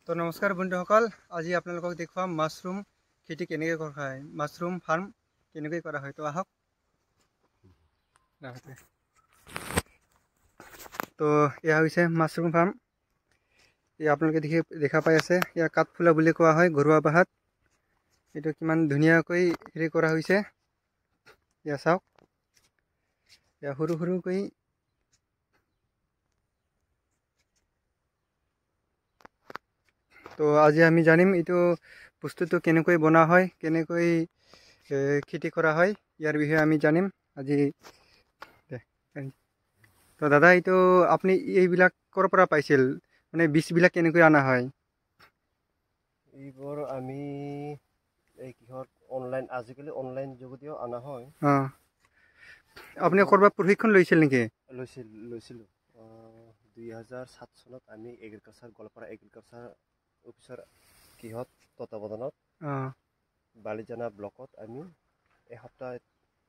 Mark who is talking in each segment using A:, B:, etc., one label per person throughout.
A: তো নমস্কাৰ বন্ধুসকল, আজি আপোনালোকক দেখুৱাম মাছৰুম খেতি কেনেকৈ কৰা হয়, মাছৰুম ফাৰ্ম কেনেকৈ কৰা হয়। তো আহক। তো এয়া হৈছে মাছৰুম ফাৰ্ম। এয়া আপোনালোকে দেখা পাই আছে, এয়া কাঠফুলা বুলি কোৱা হয় ঘৰুৱা ভাষাত। এইটো কিমান ধুনীয়াকৈ হেৰি কৰা হৈছে, এয়া চাওক। এয়া সৰু সৰুকৈ তো আজি আমি জানিম এইটো বস্তুটো কেনেকৈ বনোৱা হয়, কেনেকৈ খেতি কৰা হয়, ইয়াৰ বিষয়ে আমি জানিম আজি। তো দাদা, এইটো আপুনি এইবিলাক ক'ৰ পৰা পাইছিল, মানে বীজবিলাক কেনেকৈ অনা হয়?
B: এইবোৰ আমি আজিকালি অনলাইন যোগেদিও অনা হয়।
A: আপুনি ক'ৰবাত প্ৰশিক্ষণ লৈছিল নেকি?
B: লৈছিলোঁ 2007 চনত আমি গোৱালপাৰা এগ্ৰিকালচাৰ অফিচাৰ তত্বাৱধানত বালিজানা ব্লকত আমি এসপ্তাহ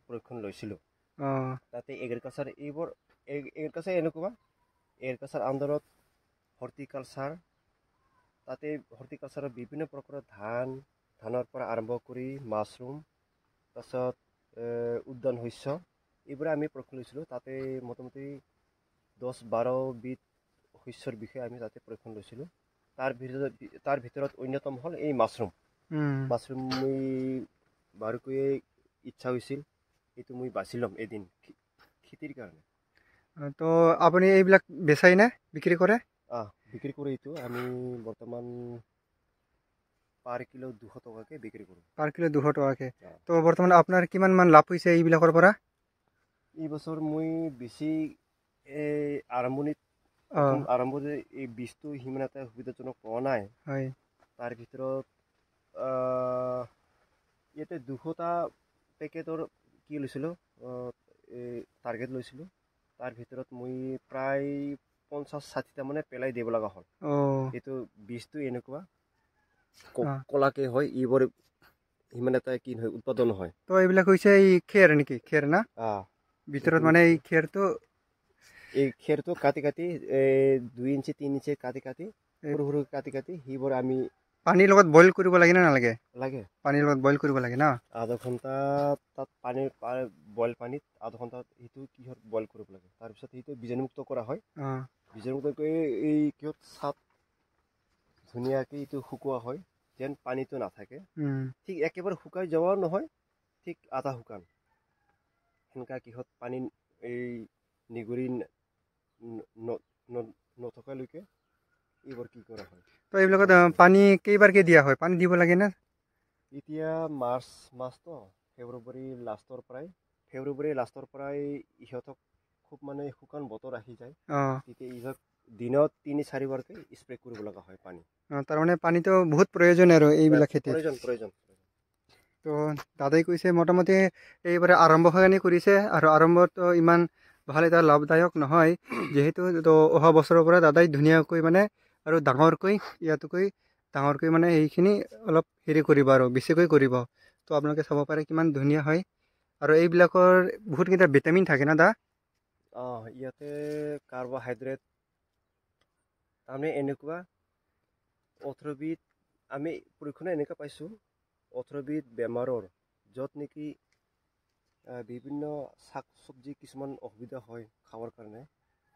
B: প্ৰশিক্ষণ লৈছিলোঁ। তাতে এগ্ৰিকালচাৰ এগ্ৰিকালচাৰ আণ্ডাৰত হৰ্টিকালচাৰ, তাতে হৰ্টিকালচাৰৰ বিভিন্ন প্ৰকাৰৰ ধানৰ পৰা আৰম্ভ কৰি মাছৰুম, তাৰপিছত উদ্যান শস্য, এইবোৰে আমি প্ৰশিক্ষণ লৈছিলোঁ। তাতে মোটামুটি 10-12 বিধ শস্যৰ বিষয়ে আমি তাতে প্ৰশিক্ষণ লৈছিলোঁ। তাৰ ভিতৰত অন্যতম হ'ল এই মাছৰুম। মই বাৰুকৈয়ে ইচ্ছা হৈছিল, এইটো মই বাছি ল'ম এদিন খেতিৰ কাৰণে।
A: তো আপুনি এইবিলাক বেচাই নে বিক্ৰী কৰে?
B: বিক্ৰী কৰোঁ। এইটো আমি বৰ্তমান পাৰ কিলো 200 টকাকৈ বিক্ৰী কৰোঁ।
A: পাৰ কিলো 200 টকাকৈ। তো বৰ্তমান আপোনাৰ কিমান মান লাভ হৈছে এইবিলাকৰ পৰা?
B: এই বছৰ মই বেছি আৰম্ভণিত এই বীজটো সিমান এটা সুবিধাজনক পোৱা নাই। তাৰ ভিতৰত ইয়াতে 200টা পেকেটৰ লৈছিলোঁ, টাৰ্গেট লৈছিলোঁ। তাৰ ভিতৰত মই প্ৰায় 50-60টা মানে পেলাই দিব লগা হ'ল। এইটো বীজটো এনেকুৱা কলাকে হয়, এইবোৰ সিমান এটা হয় উৎপাদন হয়।
A: তো এইবিলাক হৈছে এই খেৰ নেকি? খেৰ না? ভিতৰত মানে এই খেৰটো
B: কাটি 2 ইঞ্চি 3 ইঞ্চি কাটি সৰু কাটি সেইবোৰ আমি
A: পানীৰ লগত বইল কৰিব লাগে নে নালাগে?
B: লাগে। পানীৰ
A: লগত বইল কৰিব লাগে না?
B: আধা ঘণ্টা তাত বইল পানীত আধা ঘণ্টা সেইটো বইল কৰিব লাগে। তাৰপিছত সেইটো বীজাণুমুক্ত কৰা হয়। বীজাণুমুক্ত কৰি এই চাপ ধুনীয়াকৈ এইটো শুকোৱা হয়, যেন পানীটো নাথাকে। ঠিক একেবাৰে শুকাই যোৱাও নহয়, ঠিক আধা শুকান সেনেকুৱা পানী এই নিগৰি নথকালৈকে এইবোৰ কি কৰা হয়।
A: তো এইবিলাকত পানী কেইবাৰকৈ দিয়া হয়? পানী দিব লাগে না?
B: এতিয়া মাছটো ফেব্ৰুৱাৰী লাষ্টৰ পৰাই ইহঁতক খুব মানে শুকান বতৰ আহি যায়। তেতিয়া ইহঁতক দিনত 3-4 বাৰকৈ স্প্ৰে কৰিব লগা হয় পানী।
A: তাৰমানে পানীটো বহুত প্ৰয়োজন আৰু এইবিলাক খেতিত।
B: প্ৰয়োজন।
A: তো দাদাই কৈছে মোটামুটি এইবাৰে আৰম্ভণি কৰিছে, আৰু আৰম্ভটো ইমান ভাল এটা লাভদায়ক নহয়, যিহেতু তো অহা বছৰৰ পৰা দাদাই ধুনীয়াকৈ মানে আৰু ডাঙৰকৈ মানে এইখিনি অলপ হেৰি কৰিব আৰু বেছিকৈ কৰিব। তো আপোনালোকে চাব পাৰে কিমান ধুনীয়া হয়। আৰু এইবিলাকৰ বহুতকেইটা ভিটামিন থাকে না দা?
B: ইয়াতে কাৰ্বহাইড্ৰেট তাৰমানে এনেকুৱা 18 বিধ আমি পৰীক্ষণ এনেকুৱা পাইছোঁ, 18 বিধ বেমাৰৰ য'ত নেকি বিভিন্ন শাক চব্জি কিছুমান অসুবিধা হয় খাবৰ কাৰণে,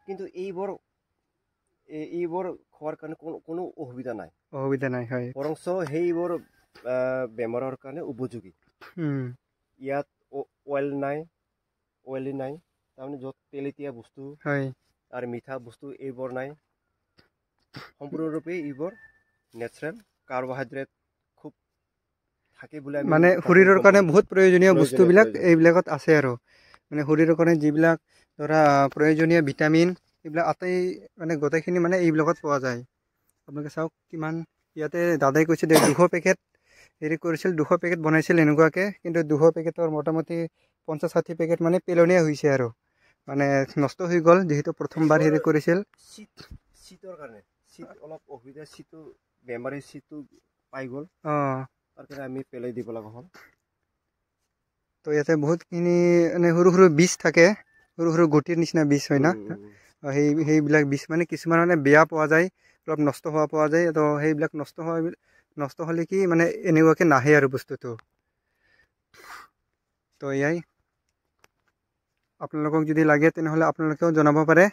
B: কিন্তু এইবোৰ খোৱাৰ কাৰণে কোনো অসুবিধা নাই।
A: হয়।
B: বৰঞ্চ সেইবোৰ বেমাৰৰ কাৰণে উপযোগী। ইয়াত অইলি নাই, তাৰমানে য'ত তেলেতীয়া বস্তু আৰু মিঠা বস্তু এইবোৰ নাই। সম্পূৰ্ণৰূপে এইবোৰ নেচাৰেল, কাৰ্বহাইড্ৰেট খুব থাকে বুলি
A: মানে শৰীৰৰ কাৰণে বহুত প্ৰয়োজনীয় বস্তুবিলাক এইবিলাকত আছে। আৰু মানে শৰীৰৰ কাৰণে যিবিলাক ধৰা প্ৰয়োজনীয় ভিটামিন, এইবিলাক আটাই মানে গোটেইখিনি মানে এইবিলাকত পোৱা যায়। আপোনালোকে চাওক কিমান। ইয়াতে দাদাই কৈছে 200 পেকেট হেৰি কৰিছিল, 200 পেকেট বনাইছিল এনেকুৱাকৈ, কিন্তু 200 পেকেটৰ মোটামুটি 50-60 পেকেট মানে পেলনীয়া হৈছে আৰু মানে নষ্ট হৈ গ'ল, যিহেতু প্ৰথমবাৰ হেৰি কৰিছিল।
B: শীতৰ কাৰণে অলপ অসুবিধা, বেমাৰী পাই গ'ল, তাৰ কাৰণে আমি পেলাই দিব লগা হ'ল।
A: তো ইয়াতে বহুতখিনি মানে সৰু সৰু বীজ থাকে, সৰু গুটিৰ নিচিনা বীজ হয় না? সেইবিলাক বীজ মানে কিছুমান মানে বেয়া পোৱা যায়, অলপ নষ্ট হোৱা পোৱা যায়। তো সেইবিলাক নষ্ট হ'লে কি মানে এনেকুৱাকৈ নাহে আৰু বস্তুটো। তো এয়াই, আপোনালোকক যদি লাগে তেনেহ'লে আপোনালোকেও জনাব পাৰে।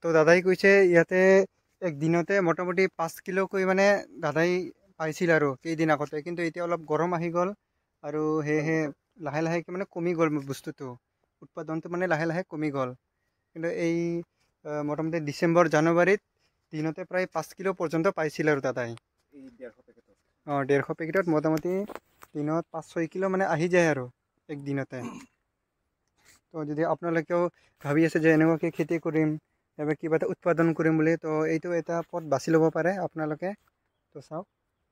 A: তো দাদাই কৈছে ইয়াতে একদিনতে মোটামুটি 5 কিলোকৈ মানে দাদাই পাইছিল আৰু কেইদিন আগতে, কিন্তু এতিয়া অলপ গৰম আহি গ'ল আৰু সেয়েহে লাহে লাহেকৈ মানে কমি গ'ল বস্তুটো, উৎপাদনটো মানে লাহে লাহে কমি গ'ল। কিন্তু এই মোটামুটি ডিচেম্বৰ জানুৱাৰীত দিনতে প্ৰায় 5 কিলো পৰ্যন্ত পাইছিল আৰু দাদাই। 150 পেকেটত মোটামুটি দিনত 5-6 কিলো মানে আহি যায় আৰু একদিনতে। তো যদি আপোনালোকেও ভাবি আছে যে এনেকুৱাকৈ খেতি কৰিম, এবাৰ কিবা এটা উৎপাদন কৰিম বুলি, তো এইটো এটা পথ বাছি ল'ব পাৰে আপোনালোকে। তো চাওক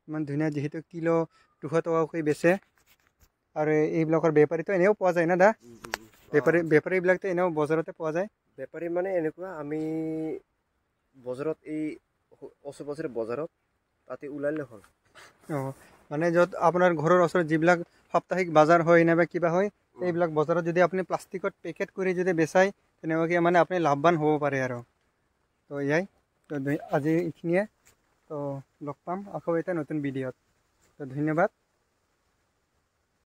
A: ইমান ধুনীয়া, যিহেতু কিলো 200 টকাকৈ বেচে আৰু এইবিলাকৰ বেপাৰীটো এনেও পোৱা যায় না দা? বেপাৰীবিলাকতো এনেও বজাৰতে পোৱা যায়।
B: বেপাৰী মানে এনেকুৱা, আমি বজাৰত এই ওচৰে পাজৰে বজাৰত তাতে ওলালে হ'ল।
A: অঁ, মানে য'ত আপোনাৰ ঘৰৰ ওচৰত যিবিলাক সাপ্তাহিক বজাৰ হয় নাইবা কিবা হয়, এইবিলাক বজাৰত যদি আপুনি প্লাষ্টিকত পেকেট কৰি যদি বেচায়, তেনেকুৱাকৈ মানে আপুনি লাভৱান হ'ব পাৰে আৰু। তো এয়াই, তো আজি এইখিনিয়ে। তো লগ পাম আকৌ এটা নতুন ভিডিঅ'ত। তো ধন্যবাদ।